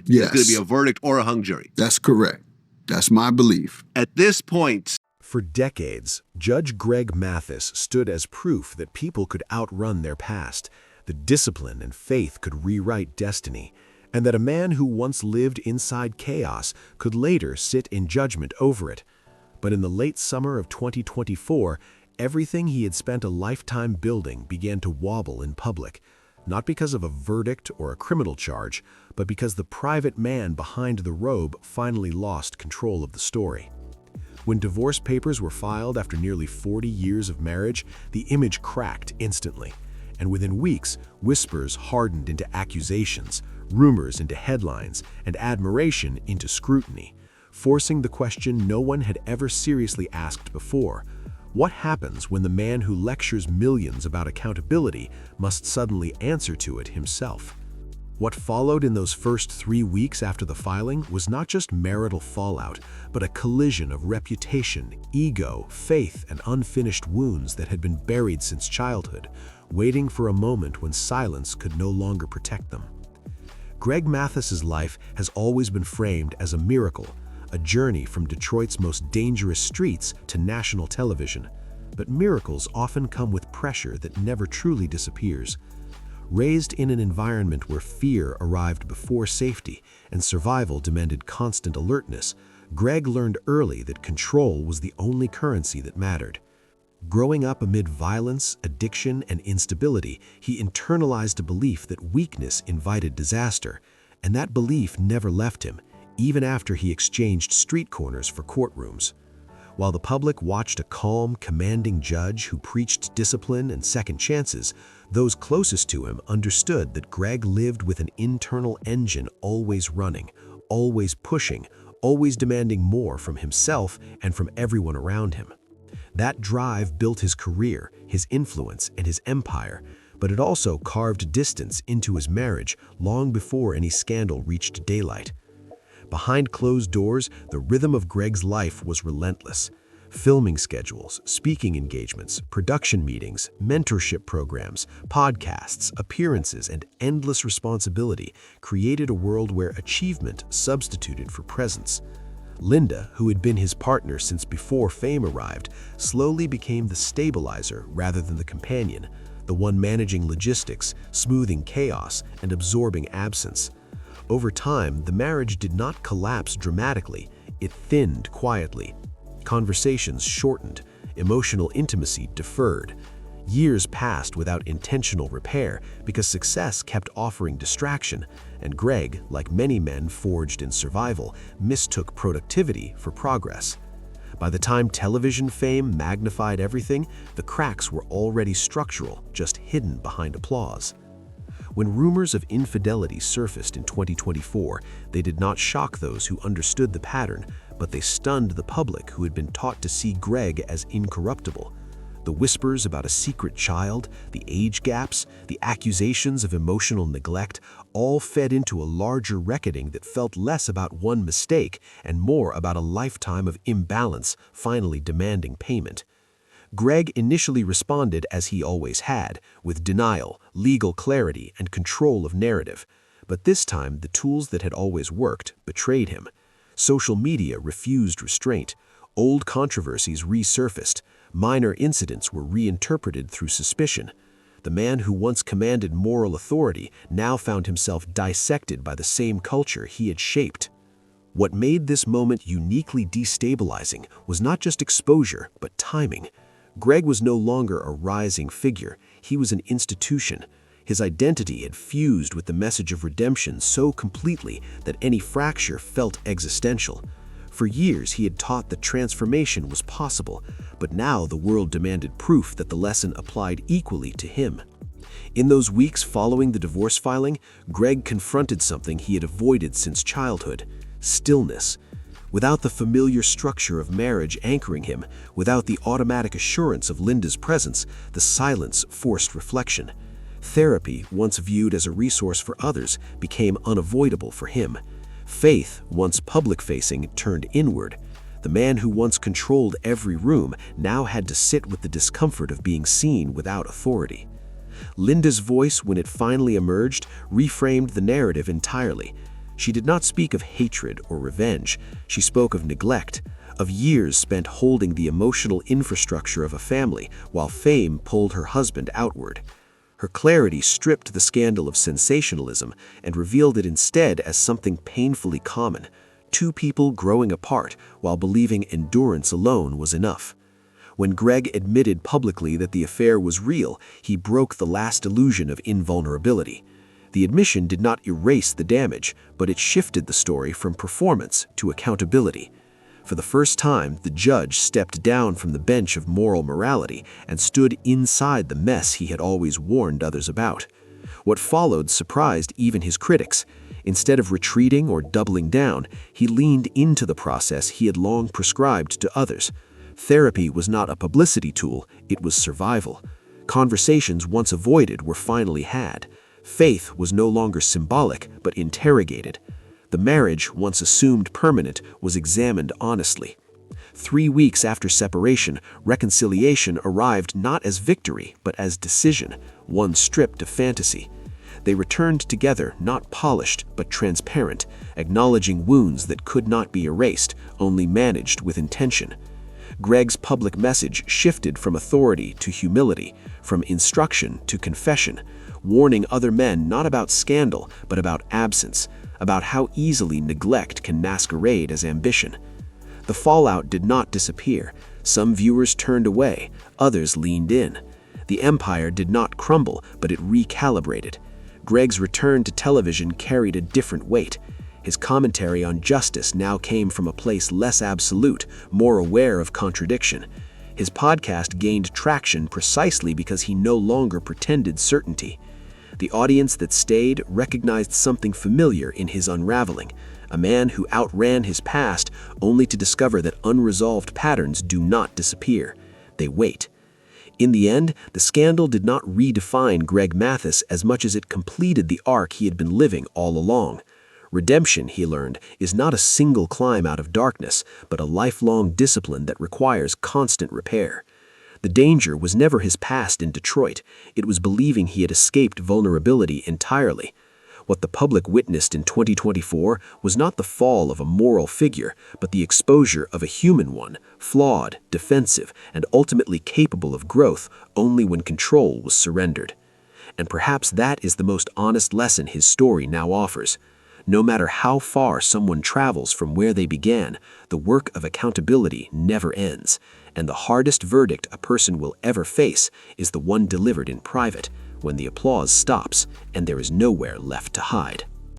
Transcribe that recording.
Yes. It's going to be a verdict or a hung jury. That's correct. That's my belief. At this point, For decades, Judge Greg Matthysse stood as proof that people could outrun their past, that discipline and faith could rewrite destiny, and that a man who once lived inside chaos could later sit in judgment over it. But in the late summer of 2024, everything he had spent a lifetime building began to wobble in public, not because of a verdict or a criminal charge, but because the private man behind the robe finally lost control of the story. When divorce papers were filed after nearly 40 years of marriage, the image cracked instantly. And within weeks, whispers hardened into accusations, rumors into headlines, and admiration into scrutiny, forcing the question no one had ever seriously asked before. What happens when the man who lectures millions about accountability must suddenly answer to it himself? What followed in those first 3 weeks after the filing was not just marital fallout, but a collision of reputation, ego, faith, and unfinished wounds that had been buried since childhood, waiting for a moment when silence could no longer protect them. Greg Mathisse's life has always been framed as a miracle, a journey from Detroit's most dangerous streets to national television. But miracles often come with pressure that never truly disappears. Raised in an environment where fear arrived before safety and survival demanded constant alertness, Greg learned early that control was the only currency that mattered. Growing up amid violence, addiction, and instability, he internalized a belief that weakness invited disaster, and that belief never left him, even after he exchanged street corners for courtrooms. While the public watched a calm, commanding judge who preached discipline and second chances, those closest to him understood that Greg lived with an internal engine always running, always pushing, always demanding more from himself and from everyone around him. That drive built his career, his influence, and his empire, but it also carved distance into his marriage long before any scandal reached daylight. Behind closed doors, the rhythm of Greg's life was relentless. Filming schedules, speaking engagements, production meetings, mentorship programs, podcasts, appearances, and endless responsibility created a world where achievement substituted for presence. Linda, who had been his partner since before fame arrived, slowly became the stabilizer rather than the companion, the one managing logistics, smoothing chaos, and absorbing absence. Over time, the marriage did not collapse dramatically, it thinned quietly. Conversations shortened, emotional intimacy deferred. Years passed without intentional repair because success kept offering distraction, and Greg, like many men forged in survival, mistook productivity for progress. By the time television fame magnified everything, the cracks were already structural, just hidden behind applause. When rumors of infidelity surfaced in 2024, they did not shock those who understood the pattern, but they stunned the public who had been taught to see Greg as incorruptible. The whispers about a secret child, the age gaps, the accusations of emotional neglect, all fed into a larger reckoning that felt less about one mistake and more about a lifetime of imbalance finally demanding payment. Greg initially responded as he always had, with denial, legal clarity, and control of narrative. But this time, the tools that had always worked betrayed him. Social media refused restraint. Old controversies resurfaced. Minor incidents were reinterpreted through suspicion. The man who once commanded moral authority now found himself dissected by the same culture he had shaped. What made this moment uniquely destabilizing was not just exposure, but timing. Greg was no longer a rising figure, he was an institution. His identity had fused with the message of redemption so completely that any fracture felt existential. For years he had taught that transformation was possible, but now the world demanded proof that the lesson applied equally to him. In those weeks following the divorce filing, Greg confronted something he had avoided since childhood: stillness. Without the familiar structure of marriage anchoring him, without the automatic assurance of Linda's presence, the silence forced reflection. Therapy, once viewed as a resource for others, became unavoidable for him. Faith, once public-facing, turned inward. The man who once controlled every room now had to sit with the discomfort of being seen without authority. Linda's voice, when it finally emerged, reframed the narrative entirely. She did not speak of hatred or revenge. She spoke of neglect, of years spent holding the emotional infrastructure of a family while fame pulled her husband outward. Her clarity stripped the scandal of sensationalism and revealed it instead as something painfully common: two people growing apart while believing endurance alone was enough. When Greg admitted publicly that the affair was real, he broke the last illusion of invulnerability. The admission did not erase the damage, but it shifted the story from performance to accountability. For the first time, the judge stepped down from the bench of moral morality and stood inside the mess he had always warned others about. What followed surprised even his critics. Instead of retreating or doubling down, he leaned into the process he had long prescribed to others. Therapy was not a publicity tool, it was survival. Conversations once avoided were finally had. Faith was no longer symbolic, but interrogated. The marriage, once assumed permanent, was examined honestly. 3 weeks after separation, reconciliation arrived not as victory, but as decision, one stripped of fantasy. They returned together, not polished, but transparent, acknowledging wounds that could not be erased, only managed with intention. Greg's public message shifted from authority to humility, from instruction to confession, warning other men not about scandal, but about absence, about how easily neglect can masquerade as ambition. The fallout did not disappear. Some viewers turned away, others leaned in. The empire did not crumble, but it recalibrated. Greg's return to television carried a different weight. His commentary on justice now came from a place less absolute, more aware of contradiction. His podcast gained traction precisely because he no longer pretended certainty. The audience that stayed recognized something familiar in his unraveling: a man who outran his past only to discover that unresolved patterns do not disappear. They wait. In the end, the scandal did not redefine Greg Matthysse as much as it completed the arc he had been living all along. Redemption, he learned, is not a single climb out of darkness, but a lifelong discipline that requires constant repair. The danger was never his past in Detroit. It was believing he had escaped vulnerability entirely. What the public witnessed in 2024 was not the fall of a moral figure, but the exposure of a human one, flawed, defensive, and ultimately capable of growth only when control was surrendered. And perhaps that is the most honest lesson his story now offers. No matter how far someone travels from where they began, the work of accountability never ends, and the hardest verdict a person will ever face is the one delivered in private, when the applause stops and there is nowhere left to hide.